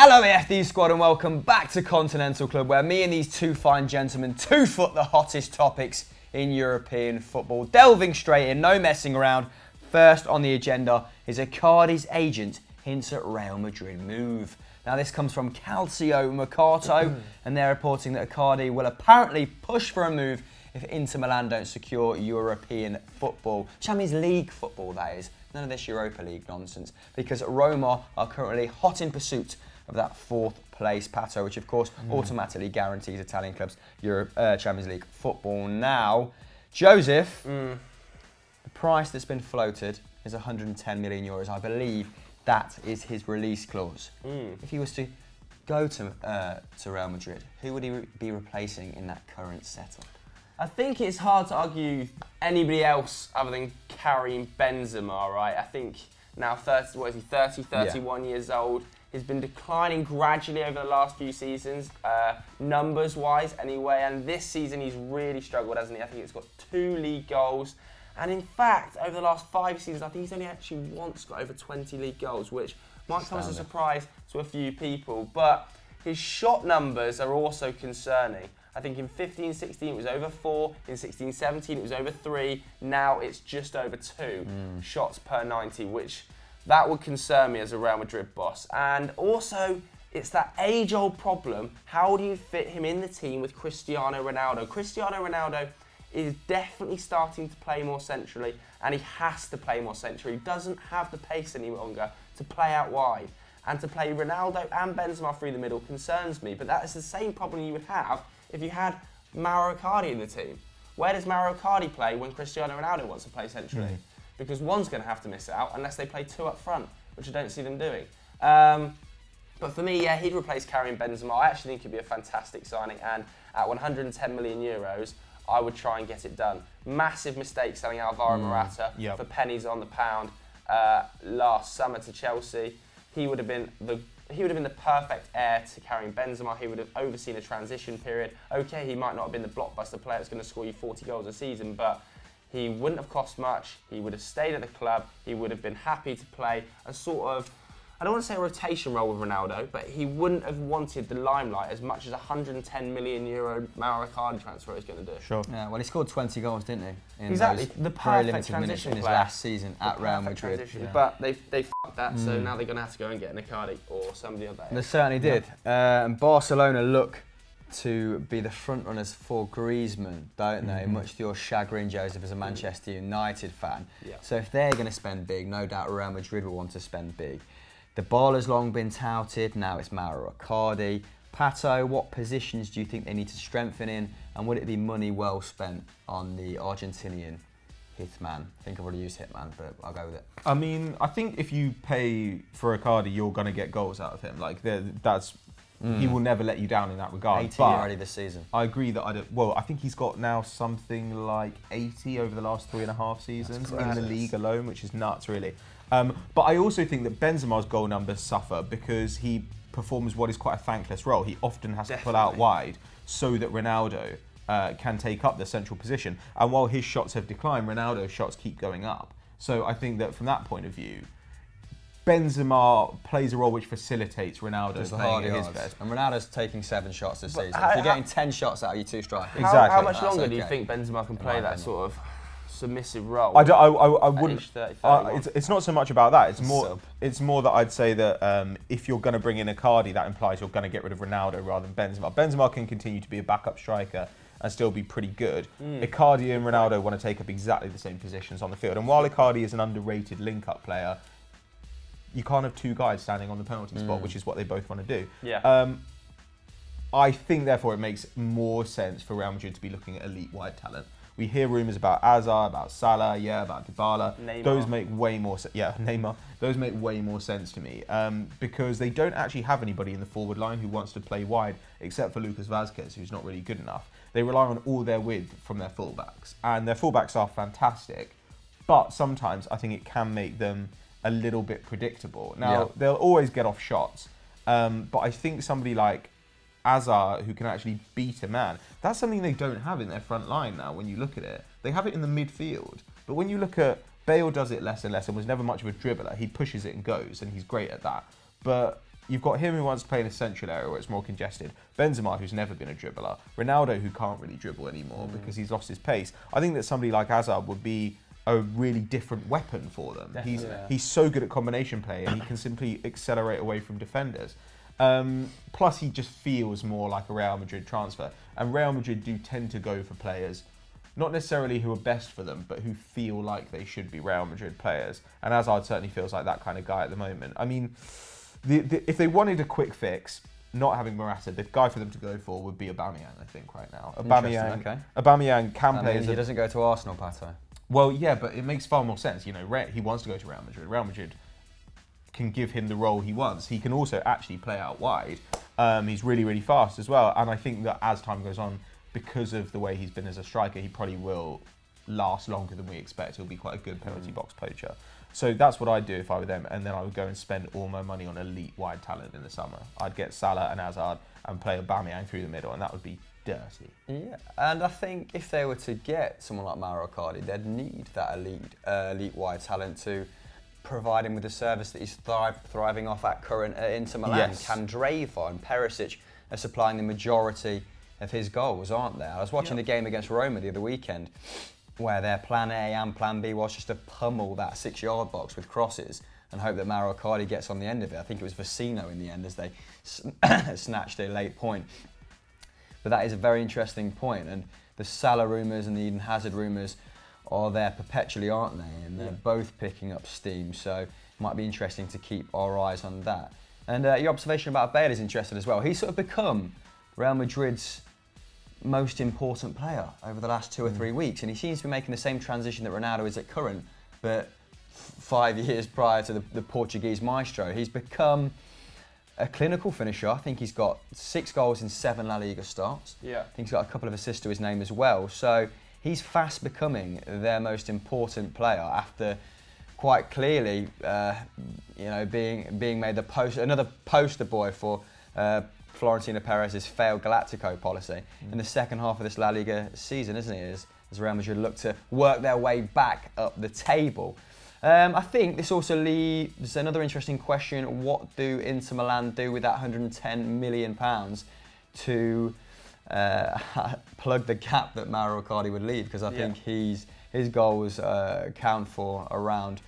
Hello AFD squad and welcome back to Continental Club, where me and these two fine gentlemen two-foot the hottest topics in European football. Delving straight in, no messing around. First on the agenda is Icardi's agent hints at Real Madrid move. Now this comes from Calcio Mercato and they're reporting that Icardi will apparently push for a move if Inter Milan don't secure European football. Champions League football, that is. None of this Europa League nonsense, because Roma are currently hot in pursuit of that fourth place Pato, which of course automatically guarantees Italian clubs Champions League football. Now, Joseph, the price that's been floated is 110 million euros. I believe that is his release clause. If he was to go to Real Madrid, who would he be replacing in that current setup? I think it's hard to argue anybody else other than Karim Benzema, right? I think now 31 years old. He's been declining gradually over the last few seasons, numbers-wise anyway, and this season he's really struggled, hasn't he? I think he's got 2 league goals, and in fact, over the last 5 seasons, I think he's only actually once got over 20 league goals, which might come as a surprise to a few people, but his shot numbers are also concerning. I think in 15-16 it was over 4, in 16-17 it was over 3, now it's just over 2 shots per 90, which that would concern me as a Real Madrid boss. And also, it's that age-old problem, how do you fit him in the team with Cristiano Ronaldo? Cristiano Ronaldo is definitely starting to play more centrally, and he has to play more centrally. He doesn't have the pace any longer to play out wide. And to play Ronaldo and Benzema through the middle concerns me, but that is the same problem you would have if you had Mauro Icardi in the team. Where does Mauro Icardi play when Cristiano Ronaldo wants to play centrally? Because one's going to have to miss out unless they play 2 up front, which I don't see them doing. But for me, yeah, he'd replace Karim Benzema. I actually think he'd be a fantastic signing, and at 110 million euros, I would try and get it done. Massive mistake selling Alvaro Morata for pennies on the pound last summer to Chelsea. He would have been the perfect heir to Karim Benzema. He would have overseen a transition period. Okay, he might not have been the blockbuster player that's going to score you 40 goals a season, but he wouldn't have cost much. He would have stayed at the club. He would have been happy to play a sort of, I don't want to say a rotation role with Ronaldo, but he wouldn't have wanted the limelight as much as 110 million euro Mauro Icardi transfer is going to do. Sure. Yeah, well, he scored 20 goals, didn't he? In exactly. those the very perfect limited minutes transition in his player. last season at Real Madrid. Yeah. But they f***ed that, so now they're going to have to go and get an Icardi or somebody of that. They certainly did. And Barcelona look to be the front runners for Griezmann, don't they? Much to your chagrin, Joseph, as a Manchester United fan. Yeah. So if they're going to spend big, no doubt Real Madrid will want to spend big. The ball has long been touted, now it's Mauro Icardi. Pato, what positions do you think they need to strengthen in, and would it be money well spent on the Argentinian hitman? I think I've already used hitman, but I'll go with it. I mean, I think if you pay for Icardi, you're going to get goals out of him. Like, he will never let you down in that regard. 80 already this season. I agree that I think he's got now something like 80 over the last 3.5 seasons in the league alone, which is nuts, really. But I also think that Benzema's goal numbers suffer because he performs what is quite a thankless role. He often has to pull out wide so that Ronaldo can take up the central position. And while his shots have declined, Ronaldo's shots keep going up. So I think that from that point of view, Benzema plays a role which facilitates Ronaldo playing at his best. And Ronaldo's taking 7 shots this season. If you're getting 10 shots out of your 2 strikers. Exactly. How much longer do you think Benzema can play that sort of submissive role? I wouldn't. Age 30, it's not so much about that. It's more that I'd say that if you're going to bring in Icardi, that implies you're going to get rid of Ronaldo rather than Benzema. Benzema can continue to be a backup striker and still be pretty good. Icardi and Ronaldo want to take up exactly the same positions on the field. And while Icardi is an underrated link-up player, you can't have 2 guys standing on the penalty spot, which is what they both want to do. Yeah. I think, therefore, it makes more sense for Real Madrid to be looking at elite wide talent. We hear rumours about Hazard, about Salah, about Dybala. Neymar. Those make way more sense. Yeah, Neymar. Those make way more sense to me because they don't actually have anybody in the forward line who wants to play wide, except for Lucas Vazquez, who's not really good enough. They rely on all their width from their fullbacks, and their fullbacks are fantastic, but sometimes I think it can make them a little bit predictable. Now, they'll always get off shots, but I think somebody like Hazard, who can actually beat a man, that's something they don't have in their front line now when you look at it. They have it in the midfield, but when you look at Bale does it less and less and was never much of a dribbler. He pushes it and goes, and he's great at that. But you've got him who wants to play in a central area where it's more congested. Benzema, who's never been a dribbler. Ronaldo, who can't really dribble anymore because he's lost his pace. I think that somebody like Hazard would be a really different weapon for them. He's so good at combination play and he can simply accelerate away from defenders. Plus, he just feels more like a Real Madrid transfer. And Real Madrid do tend to go for players, not necessarily who are best for them, but who feel like they should be Real Madrid players. And Hazard certainly feels like that kind of guy at the moment. I mean, if they wanted a quick fix, not having Morata, the guy for them to go for would be Aubameyang, I think, right now. Aubameyang can play as he doesn't go to Arsenal, Pato. Well, yeah, but it makes far more sense. You know, he wants to go to Real Madrid. Real Madrid can give him the role he wants. He can also actually play out wide. He's really, really fast as well. And I think that as time goes on, because of the way he's been as a striker, he probably will last longer than we expect. He'll be quite a good penalty box poacher. So that's what I'd do if I were them. And then I would go and spend all my money on elite wide talent in the summer. I'd get Salah and Hazard and play Aubameyang through the middle, and that would be dirty. Yeah, and I think if they were to get someone like Mauro Icardi, they'd need that elite wide talent to provide him with the service that he's thriving off at current at Inter Milan. Yes. Kandreva and Perisic are supplying the majority of his goals, aren't they? I was watching the game against Roma the other weekend, where their plan A and plan B was just to pummel that 6-yard box with crosses and hope that Mauro Icardi gets on the end of it. I think it was Vecino in the end as they snatched a late point. But that is a very interesting point, and the Salah rumours and the Eden Hazard rumours are there perpetually, aren't they? And they're both picking up steam, so it might be interesting to keep our eyes on that. And your observation about Bale is interesting as well. He's sort of become Real Madrid's most important player over the last 2 or 3 weeks, and he seems to be making the same transition that Ronaldo is at current, but 5 years prior to the Portuguese maestro. He's become a clinical finisher. I think he's got 6 goals in 7 La Liga starts. Yeah. I think he's got a couple of assists to his name as well. So he's fast becoming their most important player after quite clearly, being made another poster boy for Florentino Perez's failed Galactico policy in the second half of this La Liga season, isn't he? As Real Madrid look to work their way back up the table. I think this also leaves another interesting question. What do Inter Milan do with that £110 million to plug the gap that Mauro Icardi would leave? Because I think his goals count for around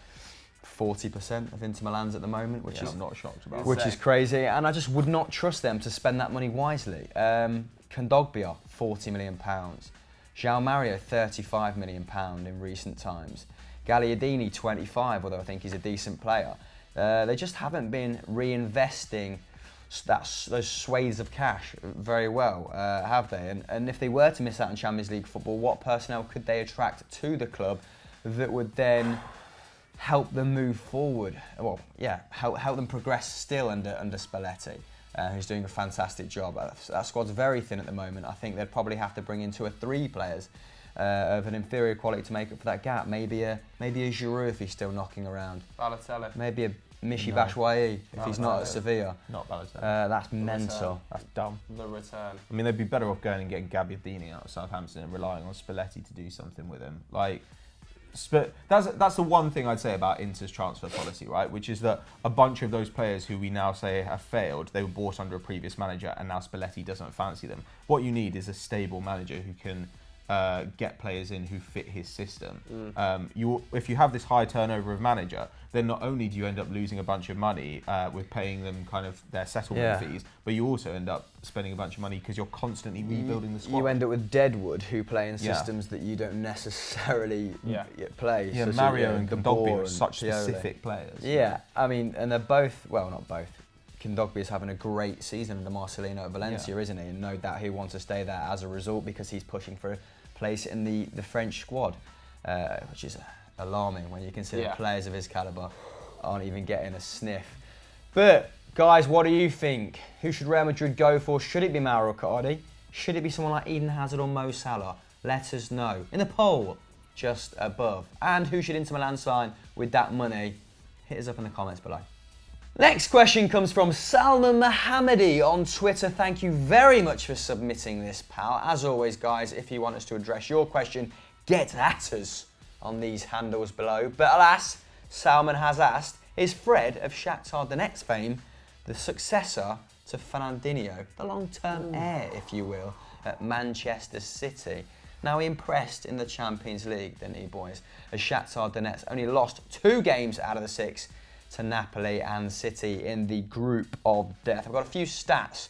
40% of Inter Milan's at the moment, which is I'm not shocked about. Which is crazy, and I just would not trust them to spend that money wisely. Kondogbia, £40 million. João Mario, £35 million in recent times. Gagliardini, 25, although I think he's a decent player. They just haven't been reinvesting those swathes of cash very well, have they? And if they were to miss out on Champions League football, what personnel could they attract to the club that would then help them move forward? Well, yeah, help them progress still under Spalletti, who's doing a fantastic job. That squad's very thin at the moment. I think they'd probably have to bring in 2 or 3 players of an inferior quality to make up for that gap. Maybe a Giroud if he's still knocking around. Balotelli. Maybe a Michy Batshuayi if he's not at Sevilla. Not Balotelli. That's mental. That's dumb. The return. I mean, they'd be better off going and getting Gagliardini out of Southampton and relying on Spalletti to do something with him. That's the one thing I'd say about Inter's transfer policy, right? Which is that a bunch of those players who we now say have failed, they were bought under a previous manager, and now Spalletti doesn't fancy them. What you need is a stable manager who can get players in who fit his system. If you have this high turnover of manager, then not only do you end up losing a bunch of money with paying them kind of their settlement fees, but you also end up spending a bunch of money because you're constantly rebuilding the squad. You end up with Deadwood, who play in systems that you don't necessarily play. Yeah, Mario and Kondogbia are such specific players. Yeah, I mean, and they're both, well, not both. Kondogbia is having a great season under Marcelino at Valencia, isn't he? And no doubt he wants to stay there as a result because he's pushing for a place in the French squad, which is alarming when you consider players of his calibre aren't even getting a sniff. But guys, what do you think? Who should Real Madrid go for? Should it be Mauro Icardi? Should it be someone like Eden Hazard or Mo Salah? Let us know in the poll just above. And who should Inter Milan sign with that money? Hit us up in the comments below. Next question comes from Salman Mohammadi on Twitter. Thank you very much for submitting this, pal. As always, guys, if you want us to address your question, get at us on these handles below. But alas, Salman has asked, is Fred of Shakhtar Donetsk fame the successor to Fernandinho, the long-term heir, if you will, at Manchester City. Now, he impressed in the Champions League, didn't he, boys? As Shakhtar Donetsk only lost 2 games out of the 6 to Napoli and City in the group of death. I've got a few stats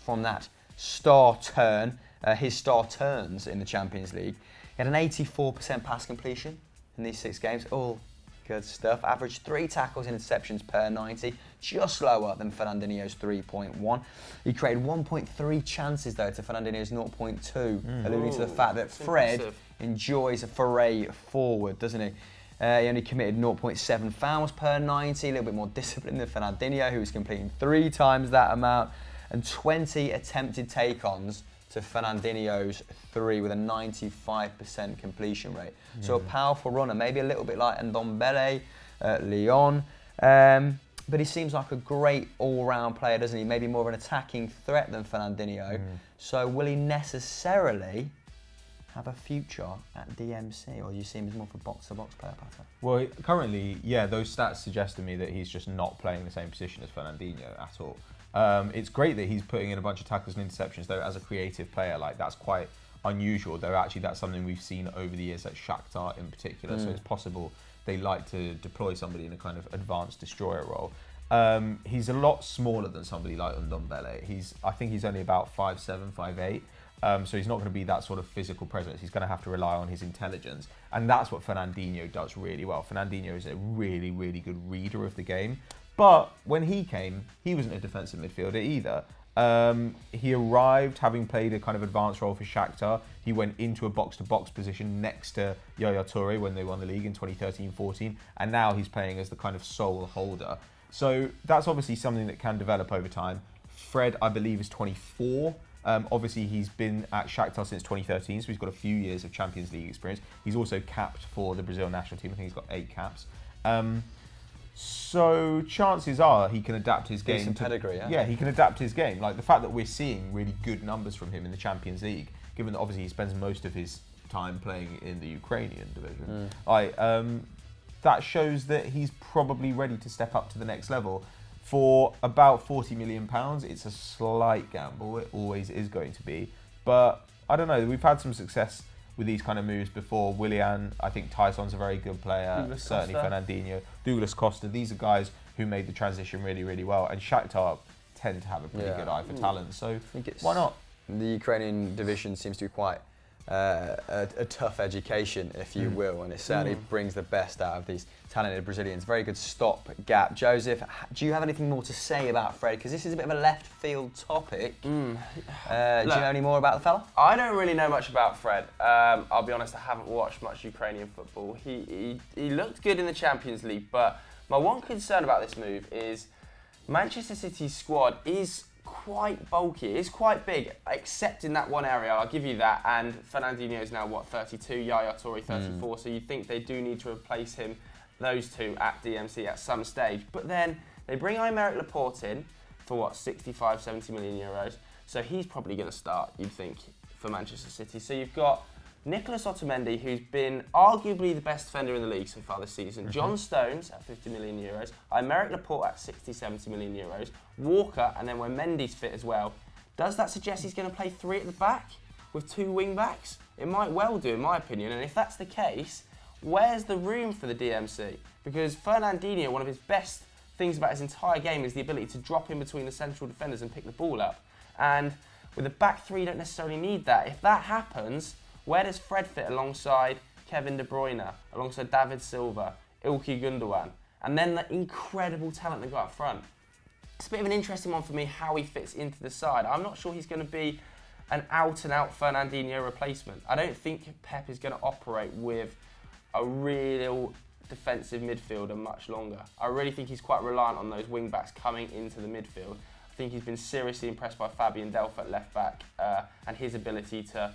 from that star turn, his star turns in the Champions League. He had an 84% pass completion in these 6 games. All good stuff. Averaged 3 tackles and interceptions per 90, just lower than Fernandinho's 3.1. He created 1.3 chances, though, to Fernandinho's 0.2, alluding to the fact that Fred enjoys a foray forward, doesn't he? He only committed 0.7 fouls per 90, a little bit more disciplined than Fernandinho, who was completing 3 times that amount, and 20 attempted take-ons to Fernandinho's 3 with a 95% completion rate. So a powerful runner, maybe a little bit like Ndombele at Lyon. But he seems like a great all-round player, doesn't he? Maybe more of an attacking threat than Fernandinho. So will he necessarily have a future at DMC, or do you see him as more of a box-to-box player pattern? Well, currently, yeah, those stats suggest to me that he's just not playing the same position as Fernandinho at all. It's great that he's putting in a bunch of tackles and interceptions, though, as a creative player. Like, that's quite unusual, though actually that's something we've seen over the years at Shakhtar in particular. So it's possible they like to deploy somebody in a kind of advanced destroyer role. He's a lot smaller than somebody like Ndombele. I think he's only about 5'7", 5'8". So he's not going to be that sort of physical presence. He's going to have to rely on his intelligence. And that's what Fernandinho does really well. Fernandinho is a really, really good reader of the game. But when he came, he wasn't a defensive midfielder either. He arrived having played a kind of advanced role for Shakhtar. He went into a box-to-box position next to Yaya Toure when they won the league in 2013-14. And now he's playing as the kind of sole holder. So that's obviously something that can develop over time. Fred, I believe, is 24. Obviously, he's been at Shakhtar since 2013, so he's got a few years of Champions League experience. He's also capped for the Brazil national team. I think he's got 8 caps. So chances are he can adapt his game. Decent pedigree, yeah. Yeah, he can adapt his game. Like the fact that we're seeing really good numbers from him in the Champions League, given that obviously he spends most of his time playing in the Ukrainian division. That shows that he's probably ready to step up to the next level. For about £40 million, it's a slight gamble. It always is going to be. But I don't know. We've had some success with these kind of moves before. Willian, I think Tyson's a very good player. Douglas Certainly Costa. Fernandinho. Douglas Costa. These are guys who made the transition really, really well. And Shakhtar tend to have a pretty good eye for talent. So why not? The Ukrainian division seems to be quite a tough education, if you will, and it certainly brings the best out of these talented Brazilians. Very good stop gap. Joseph, do you have anything more to say about Fred? Because this is a bit of a left field topic. Do you know any more about the fella? I don't really know much about Fred. I'll be honest, I haven't watched much Ukrainian football. He looked good in the Champions League, but my one concern about this move is Manchester City's squad is quite bulky. It's quite big, except in that one area. I'll give you that. And Fernandinho is now, 32? Yaya Toure, 34. So you think they do need to replace him, those two, at DMC at some stage. But then they bring Aymeric Laporte in for, 65, 70 million euros. So he's probably going to start, you'd think, for Manchester City. So you've got Nicolas Otamendi, who's been arguably the best defender in the league so far this season. John Stones at 50 million euros. Aymeric Laporte at 60, 70 million euros. Walker, and then when Mendy's fit as well. Does that suggest he's going to play 3 at the back with 2 wing backs? It might well do, in my opinion. And if that's the case, where's the room for the DMC? Because Fernandinho, one of his best things about his entire game is the ability to drop in between the central defenders and pick the ball up. And with a back 3, you don't necessarily need that. If that happens, where does Fred fit alongside Kevin De Bruyne, alongside David Silva, Ilkay Gundogan, and then the incredible talent they got up front? It's a bit of an interesting one for me how he fits into the side. I'm not sure he's going to be an out-and-out Fernandinho replacement. I don't think Pep is going to operate with a real defensive midfielder much longer. I really think he's quite reliant on those wing-backs coming into the midfield. I think he's been seriously impressed by Fabian Delph at left-back and his ability to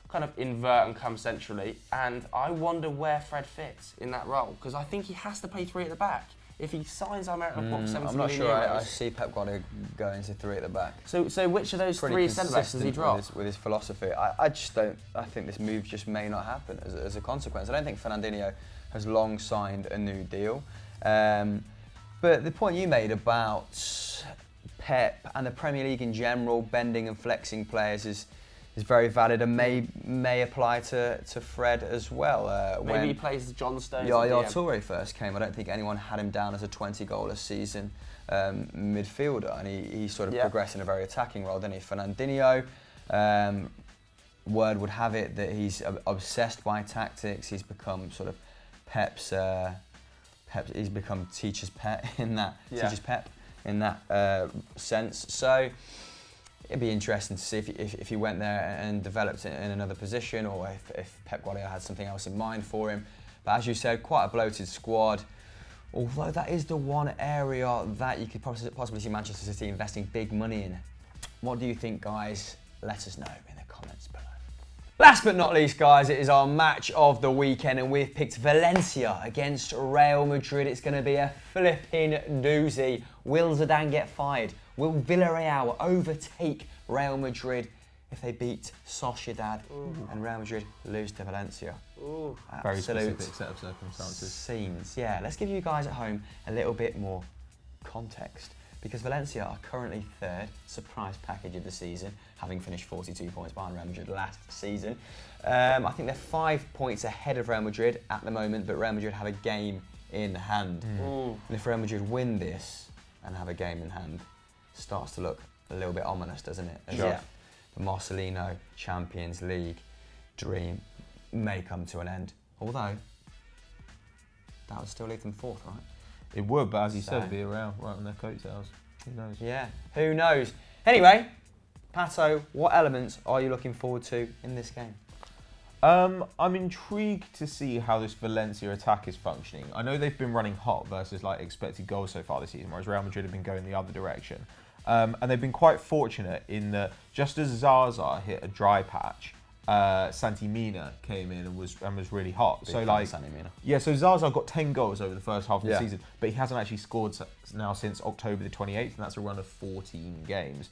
kind of invert and come centrally, and I wonder where Fred fits in that role, because I think he has to play 3 at the back. If he signs Aymeric Laporte 70 I'm not million sure euros, I see Pep Guardiola going to 3 at the back. So which of those Pretty 3 centre-backs does he consistent drop? with his philosophy. I just don't. I think this move just may not happen as a consequence. I don't think Fernandinho has long signed a new deal. But the point you made about Pep and the Premier League in general, bending and flexing players is very valid and may apply to Fred as well. Maybe he plays John Stones. Yaya Toure first came, I don't think anyone had him down as a 20-goal a season midfielder, and he sort of progressed in a very attacking role. Then he Fernandinho. Word would have it that he's obsessed by tactics. He's become sort of Pep's. He's become teacher's pet in that teacher's Pep in that sense. So it'd be interesting to see if he went there and developed it in another position, or if Pep Guardiola had something else in mind for him. But as you said, quite a bloated squad. Although that is the one area that you could possibly see Manchester City investing big money in. What do you think, guys? Let us know in the comments below. Last but not least, guys, it is our match of the weekend, and we've picked Valencia against Real Madrid. It's going to be a flipping doozy. Will Zidane get fired? Will Villarreal overtake Real Madrid if they beat Sociedad and Real Madrid lose to Valencia? Very specific set of circumstances. Scenes. Yeah, let's give you guys at home a little bit more context. Because Valencia are currently third, surprise package of the season, having finished 42 points behind Real Madrid last season. I think they're 5 points ahead of Real Madrid at the moment, but Real Madrid have a game in hand. And if Real Madrid win this and have a game in hand, it starts to look a little bit ominous, doesn't it? As if the Marcelino Champions League dream may come to an end. Although, that would still leave them fourth, right? It would, but as you said, be around right on their coattails. Who knows? Yeah, who knows? Anyway, Pato, what elements are you looking forward to in this game? I'm intrigued to see how this Valencia attack is functioning. I know they've been running hot versus like expected goals so far this season, whereas Real Madrid have been going the other direction. And they've been quite fortunate in that just as Zaza hit a dry patch, Santi Mina came in and was really hot. So Zaza got 10 goals over the first half of the season, but he hasn't actually scored now since October the 28th, and that's a run of 14 games,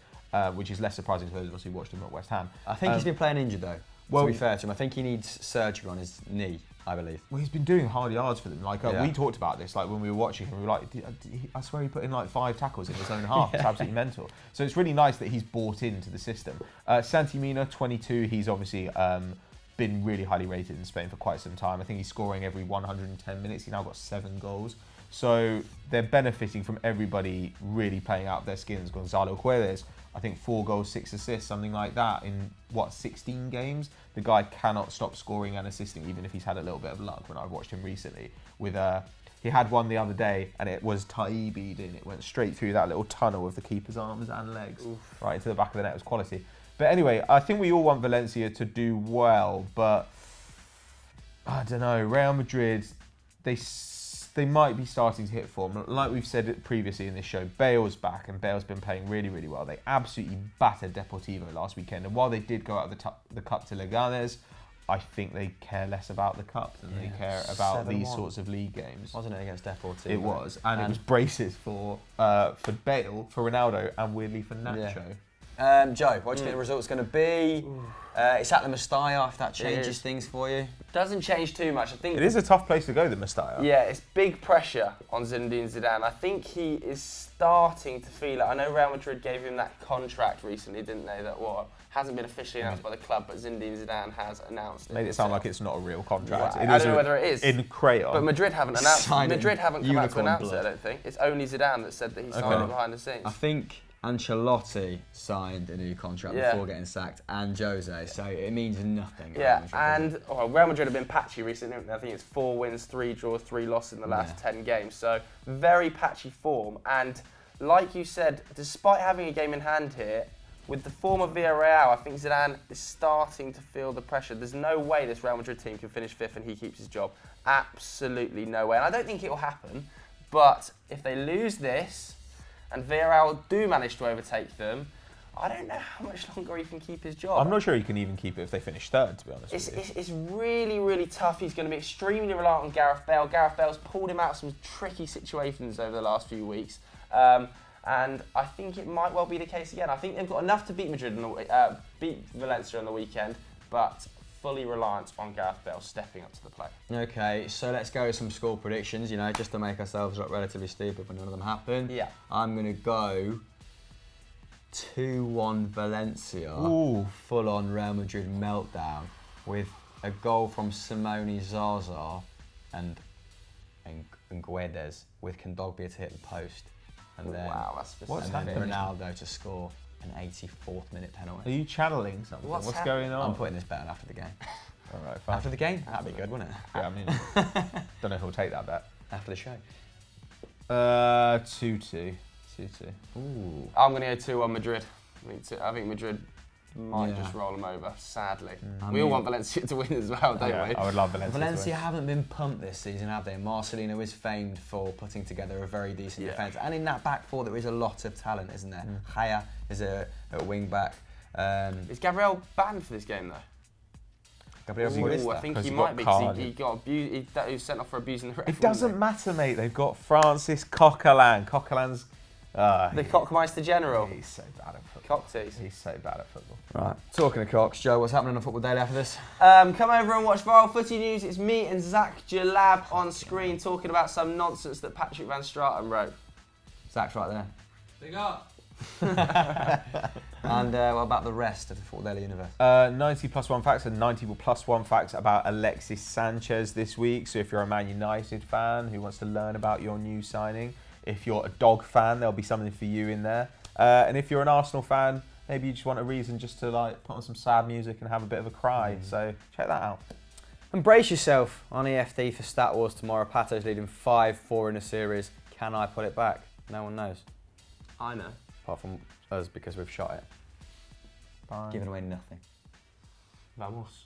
which is less surprising to those of us who watched him at West Ham. I think he's been playing injured though. Well, to be fair to him, I think he needs surgery on his knee, I believe. Well, he's been doing hard yards for them. We talked about this, when we were watching him, we were like, I swear he put in 5 tackles in his own half. It's absolutely mental. So it's really nice that he's bought into the system. Santi Mina, 22, he's obviously been really highly rated in Spain for quite some time. I think he's scoring every 110 minutes. He now got 7 goals. So they're benefiting from everybody really playing out their skins. Gonzalo Cuéllar, I think 4 goals, 6 assists, something like that in 16 games. The guy cannot stop scoring and assisting, even if he's had a little bit of luck. When I've watched him recently, he had one the other day, and it was Taibbi'd in. It went straight through that little tunnel of the keeper's arms and legs, right into the back of the net. It was quality. But anyway, I think we all want Valencia to do well, but I don't know. Real Madrid, they might be starting to hit form. Like we've said previously in this show, Bale's back, and Bale's been playing really, really well. They absolutely battered Deportivo last weekend, and while they did go out of the cup to Leganes, I think they care less about the cup than they care about these sorts of league games. Wasn't it against Deportivo? It was, and it was braces for Bale, for Ronaldo, and weirdly for Nacho. Joe, what do you think the result's going to be? It's at the Mestalla, if that changes things for you. Doesn't change too much. I think it is a tough place to go, the Mestalla. Yeah, it's big pressure on Zinedine Zidane. I think he is starting to feel it. I know Real Madrid gave him that contract recently, didn't they? That hasn't been officially announced by the club, but Zinedine Zidane has announced it. Made it sound like it's not a real contract. Right. I don't know whether it is. In crayon. But Madrid haven't announced it. Madrid haven't come out to announce it, I don't think. It's only Zidane that said that he signed it behind the scenes. I think Ancelotti signed a new contract before getting sacked, and Jose, so it means nothing. Yeah, and Real Madrid have been patchy recently. I think it's 4 wins, 3 draws, 3 losses in the last 10 games. So very patchy form. And like you said, despite having a game in hand here, with the form of Villarreal, I think Zidane is starting to feel the pressure. There's no way this Real Madrid team can finish 5th and he keeps his job. Absolutely no way. And I don't think it will happen. But if they lose this, and Villarreal do manage to overtake them, I don't know how much longer he can keep his job. I'm not sure he can even keep it if they finish 3rd, to be honest with you. It's really, really tough. He's going to be extremely reliant on Gareth Bale. Gareth Bale's pulled him out of some tricky situations over the last few weeks. And I think it might well be the case again. I think they've got enough to beat beat Valencia on the weekend, but fully reliant on Gareth Bale stepping up to the plate. Okay, so let's go with some score predictions, just to make ourselves look relatively stupid when none of them happen. Yeah. I'm going to go 2-1 Valencia. Ooh. Full-on Real Madrid meltdown with a goal from Simone Zaza and Guedes with Kondogbia to hit the post. And then, Wow, that's What's and then happening? Ronaldo to score an 84th minute Are penalty. you channeling something? What's What's happening? going on? I'm putting this bet on after the game. All right, fine. After the game? That'd be good, wouldn't it? Yeah, I mean, don't know who'll take that bet. After the show. 2-2. 2-2. Ooh. I'm going to go 2-1 Madrid. I think Madrid might Yeah. just roll them over, sadly. I We all mean- want Valencia to win as well, don't Yeah, we? I would love Valencia. Valencia haven't been pumped this season, have they? Marcelino is famed for putting together a very decent Yeah. defence. And in that back four, there is a lot of talent, isn't there? Haya is a wing back. Is Gabriel banned for this game, though? Gabriel Ooh, Ruiz I there. think Because he he might got be, 'cause carded. he got abused. He was sent off for abusing the ref. It doesn't matter, mate. They've got Francis Coquelin. Coquelin's... The Cockmeister General. He's so bad at football. Cocktease. He's so bad at football. Right. Talking of cocks, Joe, what's happening on Football Daily after this? Come over and watch Viral Footy News. It's me and Zach Jalab on screen talking about some nonsense that Patrick Van Straten wrote. Zach's right there. Big up. And what about the rest of the Football Daily universe? 90 plus one facts and 90 plus one facts about Alexis Sanchez this week. So if you're a Man United fan who wants to learn about your new signing, if you're a dog fan, there'll be something for you in there. And if you're an Arsenal fan, maybe you just want a reason just to like put on some sad music and have a bit of a cry. So check that out. And brace yourself on EFD for Stat Wars tomorrow. Pato's leading 5-4 in a series. Can I put it back? No one knows. I know. Apart from us, because we've shot it. Bye. Giving away nothing. Vamos.